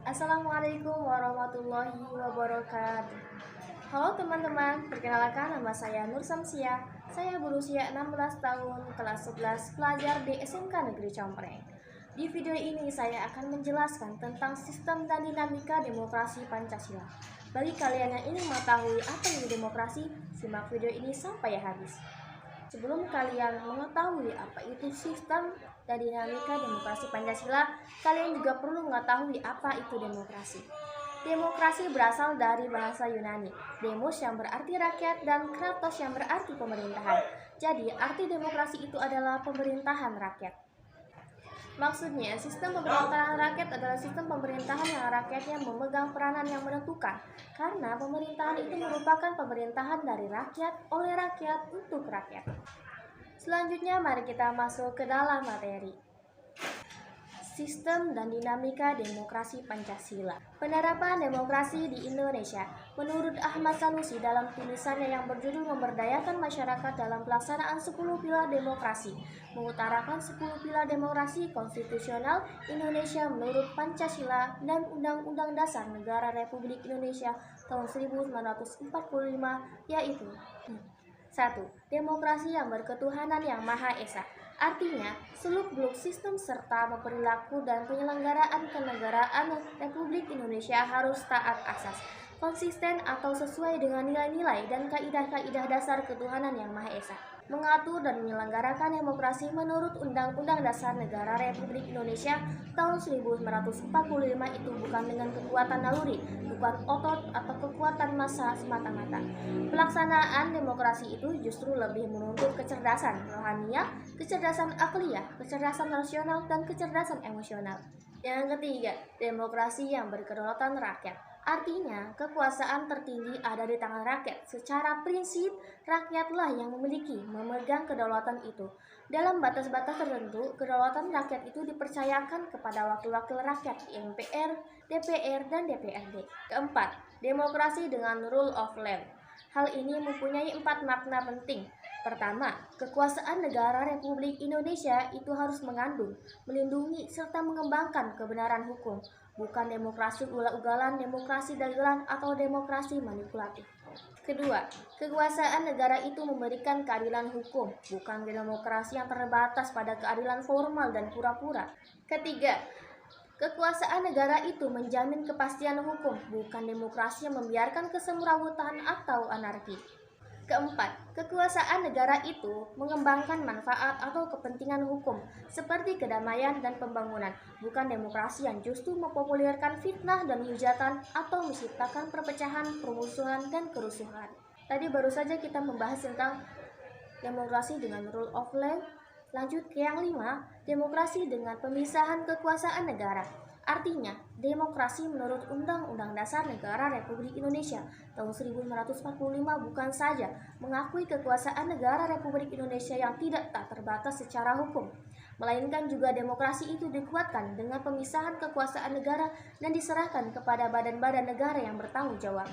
Assalamualaikum warahmatullahi wabarakatuh. Halo teman-teman, perkenalkan nama saya Nur Samsia. Saya berusia 16 tahun, kelas 11, pelajar di SMK Negeri Compreng. Di video ini saya akan menjelaskan tentang sistem dan dinamika demokrasi Pancasila. Bagi kalian yang ingin mengetahui apa itu demokrasi, simak video ini sampai habis. Sebelum kalian mengetahui apa itu sistem dan dinamika demokrasi Pancasila, kalian juga perlu mengetahui apa itu demokrasi. Demokrasi berasal dari bahasa Yunani, demos yang berarti rakyat dan kratos yang berarti pemerintahan. Jadi, arti demokrasi itu adalah pemerintahan rakyat. Maksudnya, sistem pemerintahan rakyat adalah sistem pemerintahan yang rakyatnya memegang peranan yang menentukan. Karena pemerintahan itu merupakan pemerintahan dari rakyat, oleh rakyat, untuk rakyat. Selanjutnya, mari kita masuk ke dalam materi. Sistem dan dinamika demokrasi Pancasila. Penerapan demokrasi di Indonesia. Menurut Ahmad Sanusi dalam tulisannya yang berjudul Memberdayakan Masyarakat dalam Pelaksanaan 10 Pilar Demokrasi, mengutarakan 10 pilar demokrasi konstitusional Indonesia menurut Pancasila dan Undang-Undang Dasar Negara Republik Indonesia tahun 1945, yaitu 1. Demokrasi yang berketuhanan yang Maha Esa. Artinya, seluk-beluk sistem serta perilaku dan penyelenggaraan kenegaraan Republik Indonesia harus taat asas, konsisten atau sesuai dengan nilai-nilai dan kaidah-kaidah dasar ketuhanan yang Maha Esa. Mengatur dan menyelenggarakan demokrasi menurut Undang-Undang Dasar Negara Republik Indonesia tahun 1945 itu bukan dengan kekuatan naluri, bukan otot atau kekuatan massa semata-mata. Pelaksanaan demokrasi itu justru lebih menuntut kecerdasan rohaniah, kecerdasan akliyah, kecerdasan nasional, dan kecerdasan emosional. Yang ketiga, demokrasi yang berkedaulatan rakyat. Artinya, kekuasaan tertinggi ada di tangan rakyat. Secara prinsip, rakyatlah yang memegang kedaulatan itu. Dalam batas-batas tertentu, kedaulatan rakyat itu dipercayakan kepada wakil-wakil rakyat, MPR, DPR, dan DPRD. Keempat, demokrasi dengan rule of law. Hal ini mempunyai 4 makna penting. Pertama, kekuasaan negara Republik Indonesia itu harus mengandung, melindungi, serta mengembangkan kebenaran hukum, bukan demokrasi ugal-ugalan, demokrasi dagelan, atau demokrasi manipulatif. Kedua, kekuasaan negara itu memberikan keadilan hukum, bukan demokrasi yang terbatas pada keadilan formal dan pura-pura. Ketiga, kekuasaan negara itu menjamin kepastian hukum, bukan demokrasi yang membiarkan kesemrawutan atau anarki. Keempat, kekuasaan negara itu mengembangkan manfaat atau kepentingan hukum, seperti kedamaian dan pembangunan, bukan demokrasi yang justru mempopulerkan fitnah dan hujatan atau menciptakan perpecahan, permusuhan, dan kerusuhan. Tadi baru saja kita membahas tentang demokrasi dengan rule of law. Lanjut ke yang 5, demokrasi dengan pemisahan kekuasaan negara. Artinya, demokrasi menurut Undang-Undang Dasar Negara Republik Indonesia tahun 1945 bukan saja mengakui kekuasaan negara Republik Indonesia yang tak terbatas secara hukum, melainkan juga demokrasi itu dikuatkan dengan pemisahan kekuasaan negara dan diserahkan kepada badan-badan negara yang bertanggung jawab.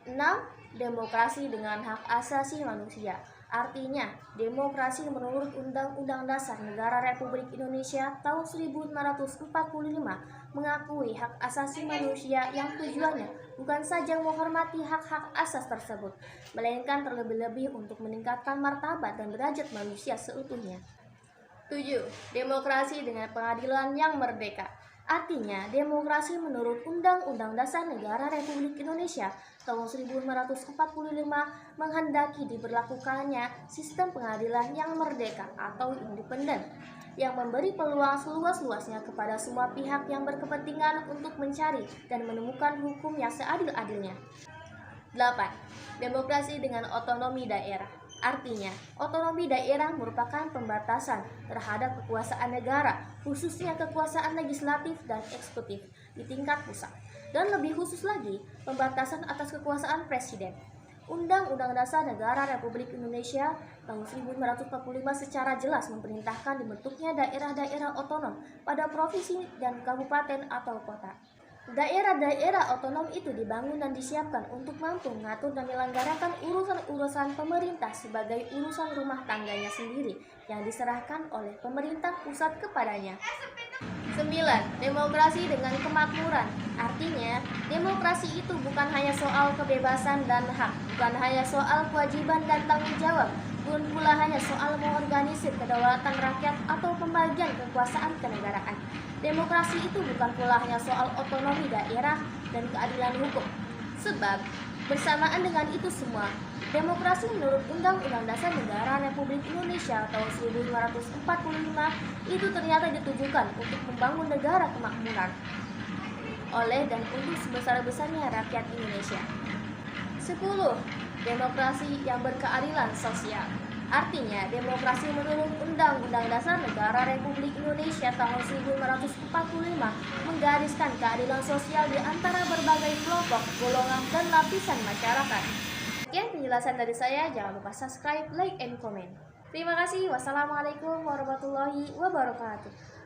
6. Demokrasi dengan hak asasi manusia. Artinya, demokrasi menurut Undang-Undang Dasar Negara Republik Indonesia tahun 1945 mengakui hak asasi manusia yang tujuannya bukan saja menghormati hak-hak asas tersebut, melainkan terlebih-lebih untuk meningkatkan martabat dan derajat manusia seutuhnya. 7. Demokrasi dengan pengadilan yang merdeka. Artinya, demokrasi menurut Undang-Undang Dasar Negara Republik Indonesia tahun 1945 menghendaki diberlakukannya sistem pengadilan yang merdeka atau independen, yang memberi peluang seluas-luasnya kepada semua pihak yang berkepentingan untuk mencari dan menemukan hukum yang seadil-adilnya. 8. Demokrasi dengan otonomi daerah. Artinya, otonomi daerah merupakan pembatasan terhadap kekuasaan negara, khususnya kekuasaan legislatif dan eksekutif di tingkat pusat, dan lebih khusus lagi, pembatasan atas kekuasaan presiden. Undang-Undang Dasar Negara Republik Indonesia tahun 1945 secara jelas memerintahkan dibentuknya daerah-daerah otonom pada provinsi dan kabupaten atau kota. Daerah-daerah otonom itu dibangun dan disiapkan untuk mampu mengatur dan menyelenggarakan urusan-urusan pemerintah sebagai urusan rumah tangganya sendiri yang diserahkan oleh pemerintah pusat kepadanya. 9. Demokrasi dengan kemakmuran. Artinya, demokrasi itu bukan hanya soal kebebasan dan hak, bukan hanya soal kewajiban dan tanggung jawab, bukan pula hanya soal mengorganisir kedaulatan rakyat atau pembagian kekuasaan kenegaraan. Demokrasi itu bukan pula hanya soal otonomi daerah dan keadilan hukum. Sebab, bersamaan dengan itu semua, demokrasi menurut Undang-Undang Dasar Negara Republik Indonesia tahun 1945 itu ternyata ditujukan untuk membangun negara kemakmuran oleh dan untuk sebesar-besarnya rakyat Indonesia. 10. Demokrasi yang berkeadilan sosial. Artinya, demokrasi menurut Undang-Undang Dasar Negara Republik Indonesia tahun 1945 menggariskan keadilan sosial di antara berbagai kelompok, golongan, dan lapisan masyarakat. Sekian penjelasan dari saya, jangan lupa subscribe, like, and comment. Terima kasih. Wassalamualaikum warahmatullahi wabarakatuh.